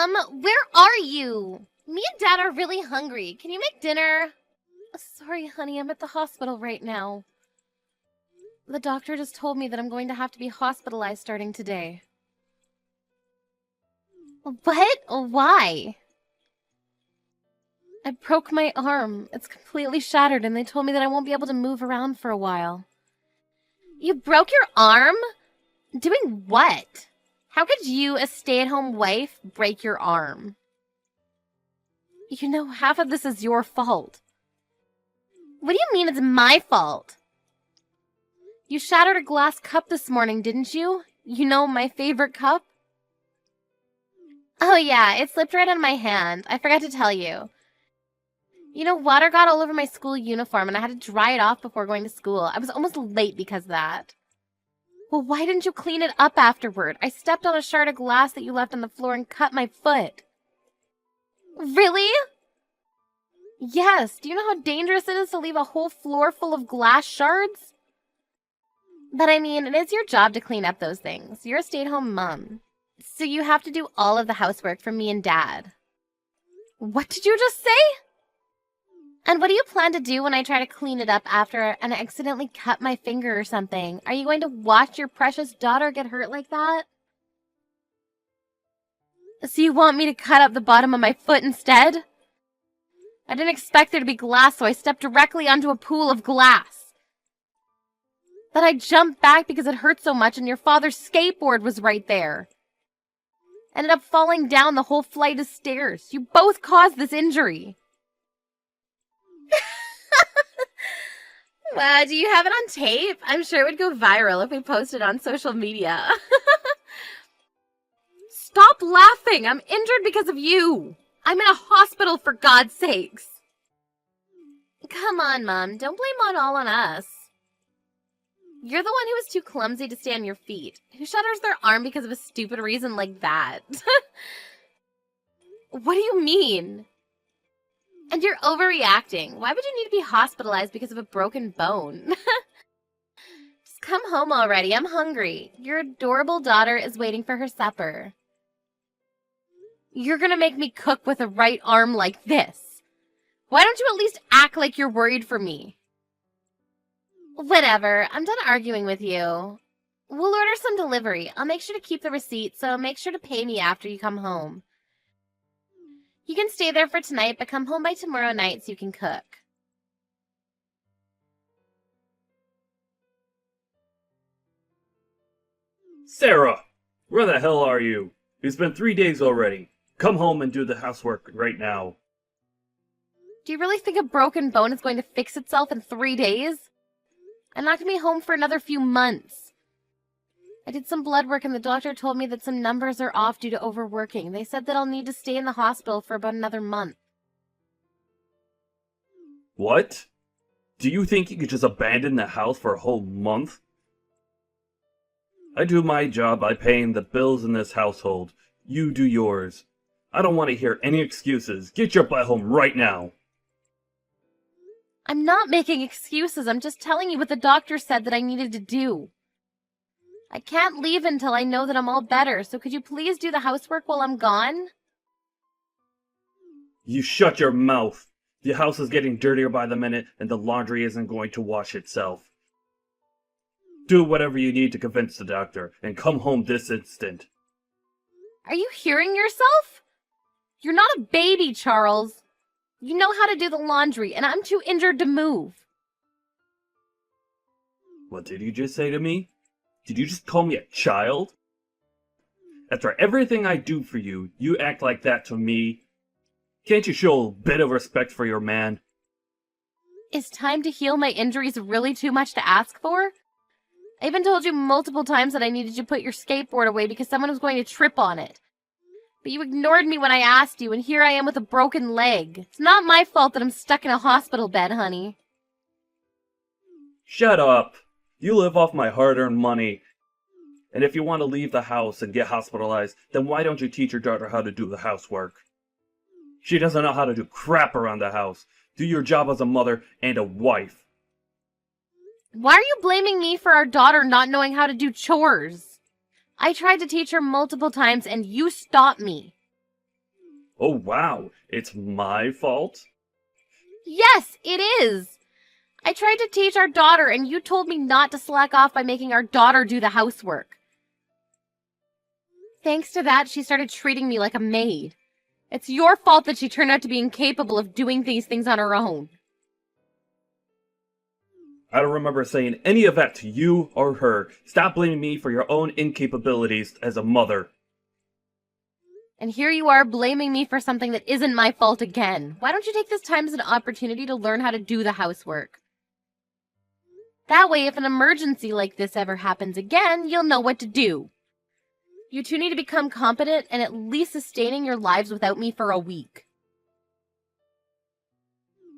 Mom, where are you? Me and Dad are really hungry. Can you make dinner? Sorry, honey, I'm at the hospital right now. The doctor just told me that I'm going to have to be hospitalized starting today. What? Why? I broke my arm. It's completely shattered, and they told me that I won't be able to move around for a while. You broke your arm? Doing what? How could you, a stay-at-home wife, break your arm? You know, half of this is your fault. What do you mean it's my fault? You shattered a glass cup this morning, didn't you? You know, my favorite cup? Oh yeah, it slipped right out of my hand. I forgot to tell you. You know, water got all over my school uniform and I had to dry it off before going to school. I was almost late because of that. Well, why didn't you clean it up afterward? I stepped on a shard of glass that you left on the floor and cut my foot. Really? Yes. Do you know how dangerous it is to leave a whole floor full of glass shards? But I mean, it is your job to clean up those things. You're a stay-at-home mom. So you have to do all of the housework for me and Dad. What did you just say? And what do you plan to do when I try to clean it up after and I accidentally cut my finger or something? Are you going to watch your precious daughter get hurt like that? So you want me to cut up the bottom of my foot instead? I didn't expect there to be glass, so I stepped directly onto a pool of glass. Then I jumped back because it hurt so much and your father's skateboard was right there. Ended up falling down the whole flight of stairs. You both caused this injury. Wow, do you have it on tape? I'm sure it would go viral if we posted on social media. Stop laughing! I'm injured because of you! I'm in a hospital, for God's sakes! Come on, Mom. Don't blame it all on us. You're the one who was too clumsy to stay on your feet. Who shatters their arm because of a stupid reason like that? What do you mean? And you're overreacting. Why would you need to be hospitalized because of a broken bone? Just come home already. I'm hungry. Your adorable daughter is waiting for her supper. You're gonna make me cook with a right arm like this. Why don't you at least act like you're worried for me? Whatever. I'm done arguing with you. We'll order some delivery. I'll make sure to keep the receipt, so make sure to pay me after you come home. You can stay there for tonight, but come home by tomorrow night so you can cook. Sarah! Where the hell are you? It's been 3 days already. Come home and do the housework right now. Do you really think a broken bone is going to fix itself in 3 days? I'm not going to be home for another few months. I did some blood work and the doctor told me that some numbers are off due to overworking. They said that I'll need to stay in the hospital for about another month. What? Do you think you could just abandon the house for a whole month? I do my job by paying the bills in this household. You do yours. I don't want to hear any excuses. Get your butt home right now. I'm not making excuses. I'm just telling you what the doctor said that I needed to do. I can't leave until I know that I'm all better, so could you please do the housework while I'm gone? You shut your mouth. The house is getting dirtier by the minute, and the laundry isn't going to wash itself. Do whatever you need to convince the doctor, and come home this instant. Are you hearing yourself? You're not a baby, Charles. You know how to do the laundry, and I'm too injured to move. What did you just say to me? Did you just call me a child? After everything I do for you, you act like that to me? Can't you show a bit of respect for your man? Is time to heal my injuries really too much to ask for? I even told you multiple times that I needed you to put your skateboard away because someone was going to trip on it. But you ignored me when I asked you, and here I am with a broken leg. It's not my fault that I'm stuck in a hospital bed, honey. Shut up! You live off my hard-earned money. And if you want to leave the house and get hospitalized, then why don't you teach your daughter how to do the housework? She doesn't know how to do crap around the house. Do your job as a mother and a wife. Why are you blaming me for our daughter not knowing how to do chores? I tried to teach her multiple times and you stopped me. Oh wow, it's my fault? Yes, it is! I tried to teach our daughter, and you told me not to slack off by making our daughter do the housework. Thanks to that, she started treating me like a maid. It's your fault that she turned out to be incapable of doing these things on her own. I don't remember saying any of that to you or her. Stop blaming me for your own incapabilities as a mother. And here you are blaming me for something that isn't my fault again. Why don't you take this time as an opportunity to learn how to do the housework? That way, if an emergency like this ever happens again, you'll know what to do. You two need to become competent and at least sustaining your lives without me for a week.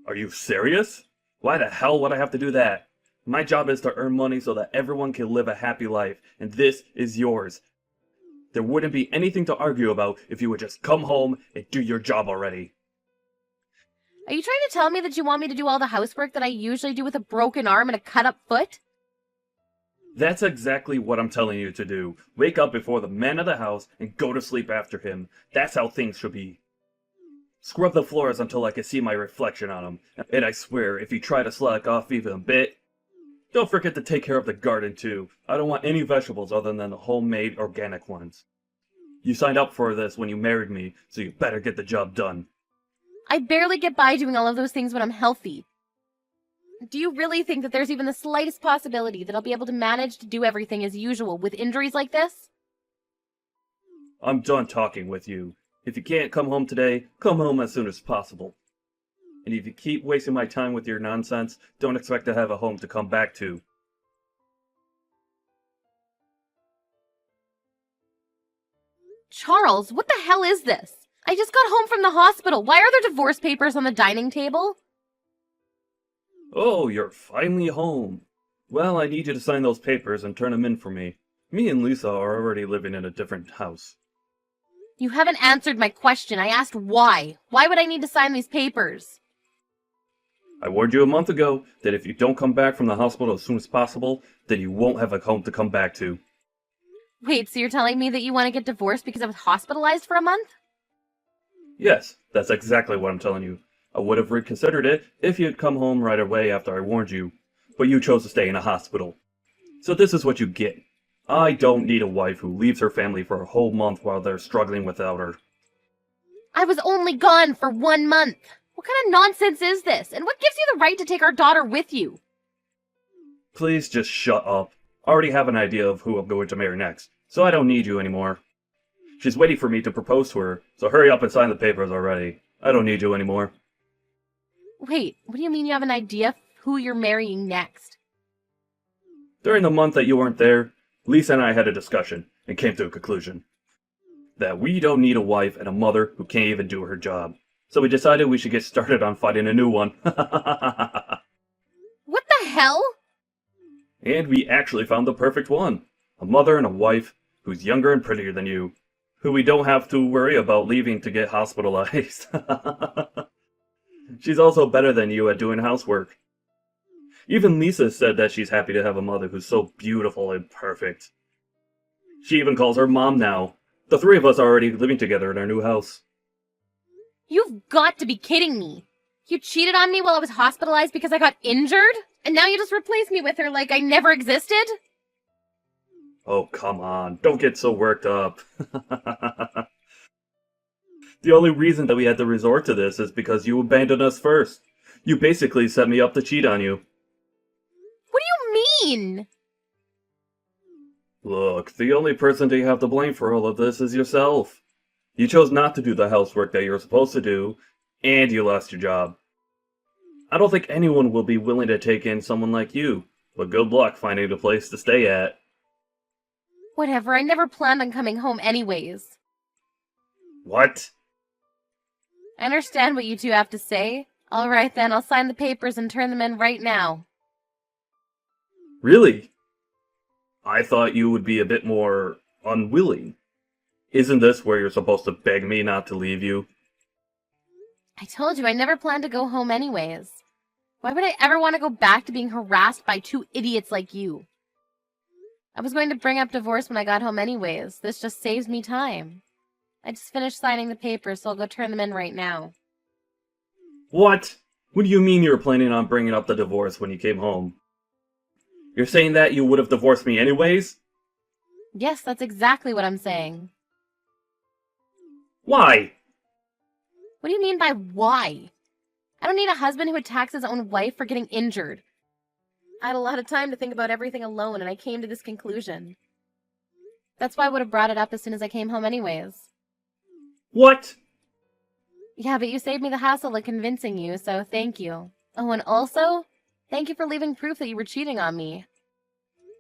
Are you serious? Why the hell would I have to do that? My job is to earn money so that everyone can live a happy life, and this is yours. There wouldn't be anything to argue about if you would just come home and do your job already. Are you trying to tell me that you want me to do all the housework that I usually do with a broken arm and a cut-up foot? That's exactly what I'm telling you to do. Wake up before the man of the house and go to sleep after him. That's how things should be. Scrub the floors until I can see my reflection on them. And I swear, if you try to slack off even a bit, don't forget to take care of the garden too. I don't want any vegetables other than the homemade organic ones. You signed up for this when you married me, so you better get the job done. I barely get by doing all of those things when I'm healthy. Do you really think that there's even the slightest possibility that I'll be able to manage to do everything as usual with injuries like this? I'm done talking with you. If you can't come home today, come home as soon as possible. And if you keep wasting my time with your nonsense, don't expect to have a home to come back to. Charles, what the hell is this? I just got home from the hospital. Why are there divorce papers on the dining table? Oh, you're finally home. Well, I need you to sign those papers and turn them in for me. Me and Lisa are already living in a different house. You haven't answered my question. I asked why. Why would I need to sign these papers? I warned you a month ago that if you don't come back from the hospital as soon as possible, then you won't have a home to come back to. Wait, so you're telling me that you want to get divorced because I was hospitalized for a month? Yes, that's exactly what I'm telling you. I would have reconsidered it if you'd come home right away after I warned you, but you chose to stay in a hospital. So this is what you get. I don't need a wife who leaves her family for a whole month while they're struggling without her. I was only gone for 1 month. What kind of nonsense is this? And what gives you the right to take our daughter with you? Please just shut up. I already have an idea of who I'm going to marry next, so I don't need you anymore. She's waiting for me to propose to her, so hurry up and sign the papers already. I don't need you anymore. Wait, what do you mean you have an idea of who you're marrying next? During the month that you weren't there, Lisa and I had a discussion and came to a conclusion. That we don't need a wife and a mother who can't even do her job. So we decided we should get started on finding a new one. What the hell? And we actually found the perfect one. A mother and a wife who's younger and prettier than you, who we don't have to worry about leaving to get hospitalized. She's also better than you at doing housework. Even Lisa said that she's happy to have a mother who's so beautiful and perfect. She even calls her mom now. The three of us are already living together in our new house. You've got to be kidding me. You cheated on me while I was hospitalized because I got injured? And now you just replace me with her like I never existed? Oh, come on. Don't get so worked up. The only reason that we had to resort to this is because you abandoned us first. You basically set me up to cheat on you. What do you mean? Look, the only person that you have to blame for all of this is yourself. You chose not to do the housework that you were supposed to do, and you lost your job. I don't think anyone will be willing to take in someone like you, but good luck finding a place to stay at. Whatever, I never planned on coming home anyways. What? I understand what you two have to say. Alright then, I'll sign the papers and turn them in right now. Really? I thought you would be a bit more unwilling. Isn't this where you're supposed to beg me not to leave you? I told you I never planned to go home anyways. Why would I ever want to go back to being harassed by two idiots like you? I was going to bring up divorce when I got home anyways. This just saves me time. I just finished signing the papers, so I'll go turn them in right now. What? What do you mean you were planning on bringing up the divorce when you came home? You're saying that you would have divorced me anyways? Yes, that's exactly what I'm saying. Why? What do you mean by why? I don't need a husband who attacks his own wife for getting injured. I had a lot of time to think about everything alone, and I came to this conclusion. That's why I would have brought it up as soon as I came home anyways. What? Yeah, but you saved me the hassle of convincing you, so thank you. Oh, and also, thank you for leaving proof that you were cheating on me.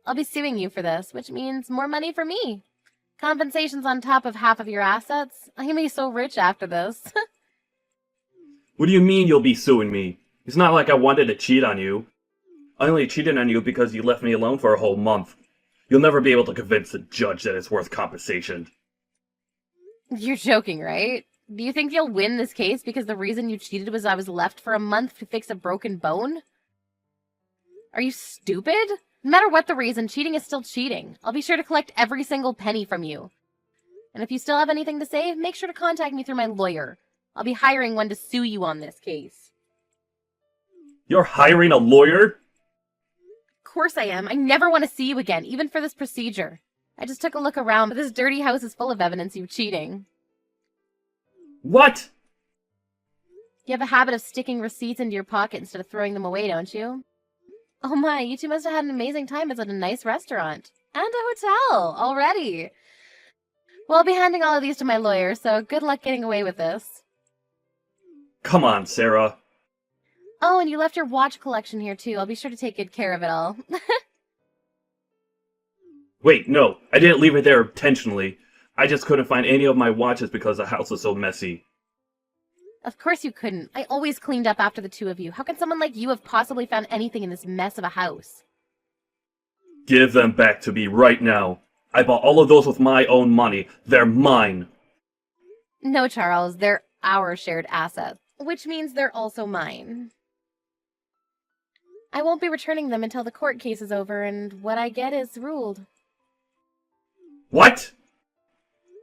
I'll be suing you for this, which means more money for me. Compensation's on top of half of your assets. I'm gonna be so rich after this. What do you mean you'll be suing me? It's not like I wanted to cheat on you. I only cheated on you because you left me alone for a whole month. You'll never be able to convince the judge that it's worth compensation. You're joking, right? Do you think you'll win this case because the reason you cheated was I was left for a month to fix a broken bone? Are you stupid? No matter what the reason, cheating is still cheating. I'll be sure to collect every single penny from you. And if you still have anything to say, make sure to contact me through my lawyer. I'll be hiring one to sue you on this case. You're hiring a lawyer? Of course I am. I never want to see you again, even for this procedure. I just took a look around, but this dirty house is full of evidence of cheating. What? You have a habit of sticking receipts into your pocket instead of throwing them away, don't you? Oh my, you two must have had an amazing time at a nice restaurant. And a hotel, already. Well, I'll be handing all of these to my lawyer, so good luck getting away with this. Come on, Sarah. Oh, and you left your watch collection here too. I'll be sure to take good care of it all. Wait, no, I didn't leave it there intentionally. I just couldn't find any of my watches because the house was so messy. Of course you couldn't. I always cleaned up after the two of you. How can someone like you have possibly found anything in this mess of a house? Give them back to me right now. I bought all of those with my own money. They're mine. No, Charles, they're our shared assets, which means they're also mine. I won't be returning them until the court case is over and what I get is ruled. What?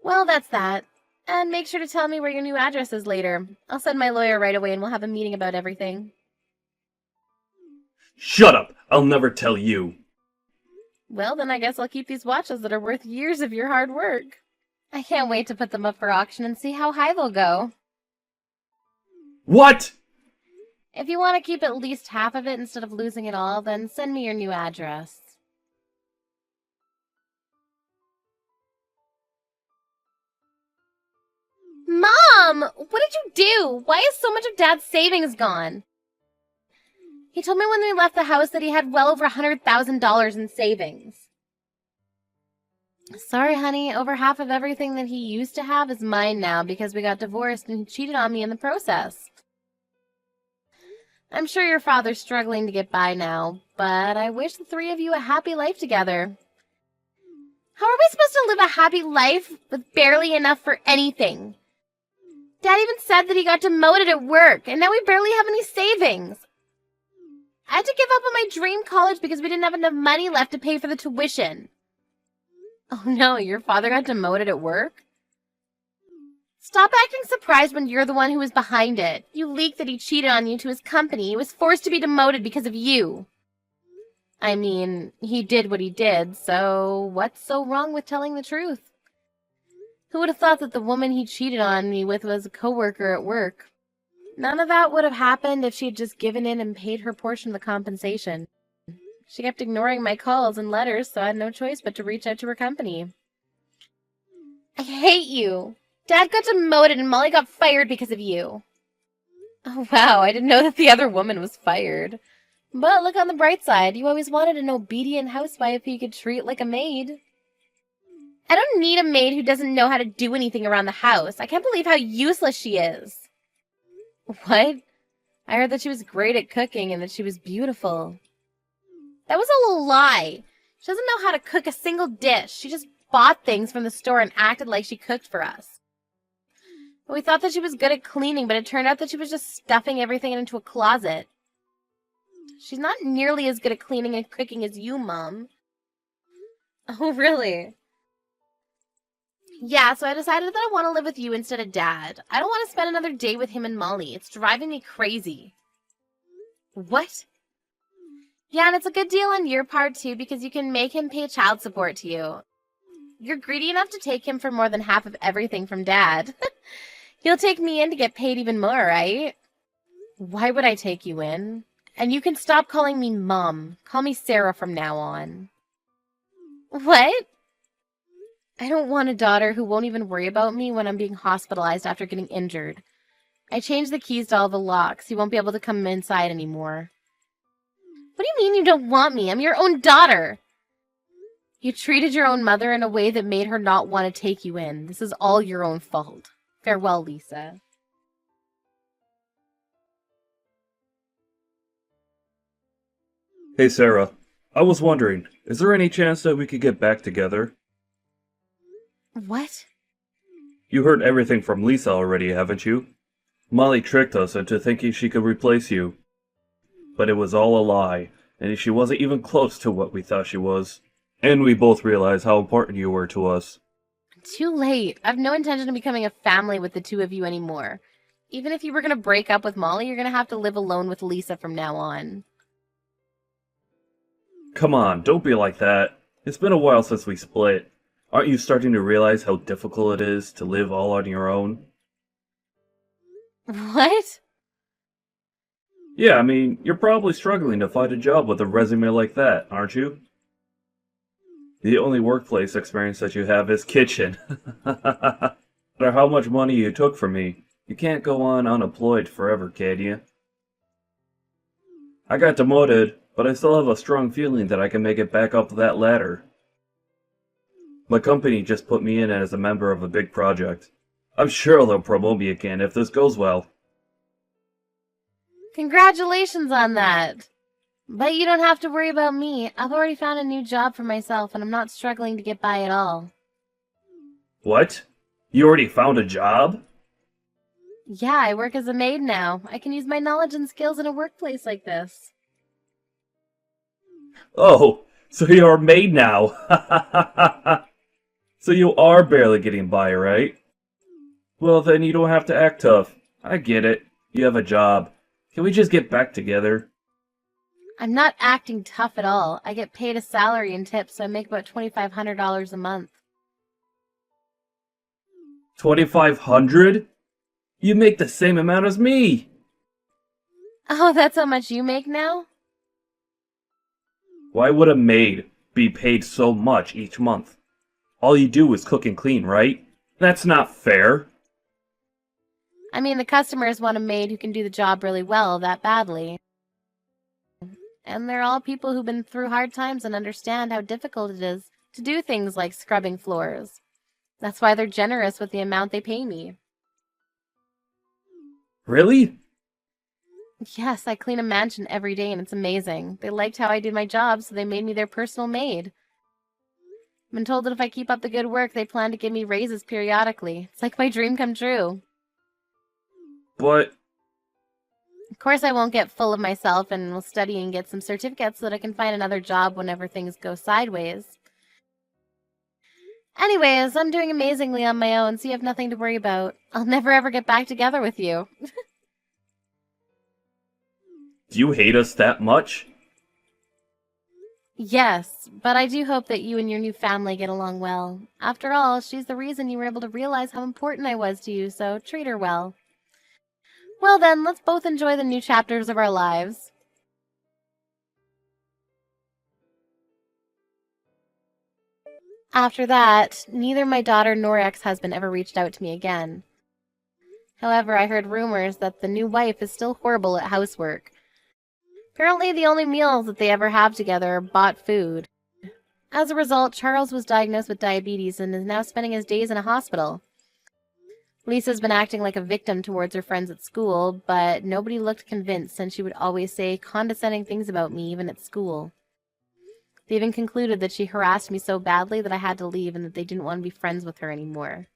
Well, that's that. And make sure to tell me where your new address is later. I'll send my lawyer right away and we'll have a meeting about everything. Shut up! I'll never tell you. Well, then I guess I'll keep these watches that are worth years of your hard work. I can't wait to put them up for auction and see how high they'll go. What? If you want to keep at least half of it instead of losing it all, then send me your new address. Mom! What did you do? Why is so much of Dad's savings gone? He told me when we left the house that he had well over $100,000 in savings. Sorry, honey. Over half of everything that he used to have is mine now because we got divorced and he cheated on me in the process. I'm sure your father's struggling to get by now, but I wish the three of you a happy life together. How are we supposed to live a happy life with barely enough for anything? Dad even said that he got demoted at work, and now we barely have any savings. I had to give up on my dream college because we didn't have enough money left to pay for the tuition. Oh no, your father got demoted at work? Stop acting surprised when you're the one who was behind it. You leaked that he cheated on you to his company. He was forced to be demoted because of you. I mean, he did what he did, so what's so wrong with telling the truth? Who would have thought that the woman he cheated on me with was a coworker at work? None of that would have happened if she had just given in and paid her portion of the compensation. She kept ignoring my calls and letters, so I had no choice but to reach out to her company. I hate you. Dad got demoted and Molly got fired because of you. Oh, wow, I didn't know that the other woman was fired. But look on the bright side. You always wanted an obedient housewife who you could treat like a maid. I don't need a maid who doesn't know how to do anything around the house. I can't believe how useless she is. What? I heard that she was great at cooking and that she was beautiful. That was a lie. She doesn't know how to cook a single dish. She just bought things from the store and acted like she cooked for us. We thought that she was good at cleaning, but it turned out that she was just stuffing everything into a closet. She's not nearly as good at cleaning and cooking as you, Mom. Oh, really? Yeah, so I decided that I want to live with you instead of Dad. I don't want to spend another day with him and Molly. It's driving me crazy. What? Yeah, and it's a good deal on your part, too, because you can make him pay child support to you. You're greedy enough to take him for more than half of everything from Dad. You'll take me in to get paid even more, right? Why would I take you in? And you can stop calling me Mom. Call me Sarah from now on. What? I don't want a daughter who won't even worry about me when I'm being hospitalized after getting injured. I changed the keys to all the locks. You won't be able to come inside anymore. What do you mean you don't want me? I'm your own daughter. You treated your own mother in a way that made her not want to take you in. This is all your own fault. Farewell, Lisa. Hey Sarah, I was wondering, is there any chance that we could get back together? What? You heard everything from Lisa already, haven't you? Molly tricked us into thinking she could replace you. But it was all a lie, and she wasn't even close to what we thought she was. And we both realized how important you were to us. Too late. I've no intention of becoming a family with the two of you anymore. Even if you were going to break up with Molly, you're going to have to live alone with Lisa from now on. Come on, don't be like that. It's been a while since we split. Aren't you starting to realize how difficult it is to live all on your own? What? Yeah, I mean, you're probably struggling to find a job with a resume like that, aren't you? The only workplace experience that you have is kitchen. No matter how much money you took from me, you can't go on unemployed forever, can you? I got demoted, but I still have a strong feeling that I can make it back up that ladder. My company just put me in as a member of a big project. I'm sure they'll promote me again if this goes well. Congratulations on that. But you don't have to worry about me. I've already found a new job for myself, and I'm not struggling to get by at all. What? You already found a job? Yeah, I work as a maid now. I can use my knowledge and skills in a workplace like this. Oh, so you're a maid now. So you are barely getting by, right? Well, then you don't have to act tough. I get it. You have a job. Can we just get back together? I'm not acting tough at all. I get paid a salary and tips, so I make about $2,500 a month. 2,500? You make the same amount as me! Oh, that's how much you make now? Why would a maid be paid so much each month? All you do is cook and clean, right? That's not fair. I mean, the customers want a maid who can do the job really well, that badly. And they're all people who've been through hard times and understand how difficult it is to do things like scrubbing floors. That's why they're generous with the amount they pay me. Really? Yes, I clean a mansion every day and it's amazing. They liked how I did my job, so they made me their personal maid. I've been told that if I keep up the good work, they plan to give me raises periodically. It's like my dream come true. But Of course, I won't get full of myself and will study and get some certificates so that I can find another job whenever things go sideways. Anyways, I'm doing amazingly on my own, so you have nothing to worry about. I'll never ever get back together with you. do you hate us that much? Yes, but I do hope that you and your new family get along well. After all, she's the reason you were able to realize how important I was to you, so treat her well. Well then, let's both enjoy the new chapters of our lives. After that, neither my daughter nor ex-husband ever reached out to me again. However, I heard rumors that the new wife is still horrible at housework. Apparently, the only meals that they ever have together are bought food. As a result, Charles was diagnosed with diabetes and is now spending his days in a hospital. Lisa's been acting like a victim towards her friends at school, but nobody looked convinced since she would always say condescending things about me even at school. They even concluded that she harassed me so badly that I had to leave and that they didn't want to be friends with her anymore.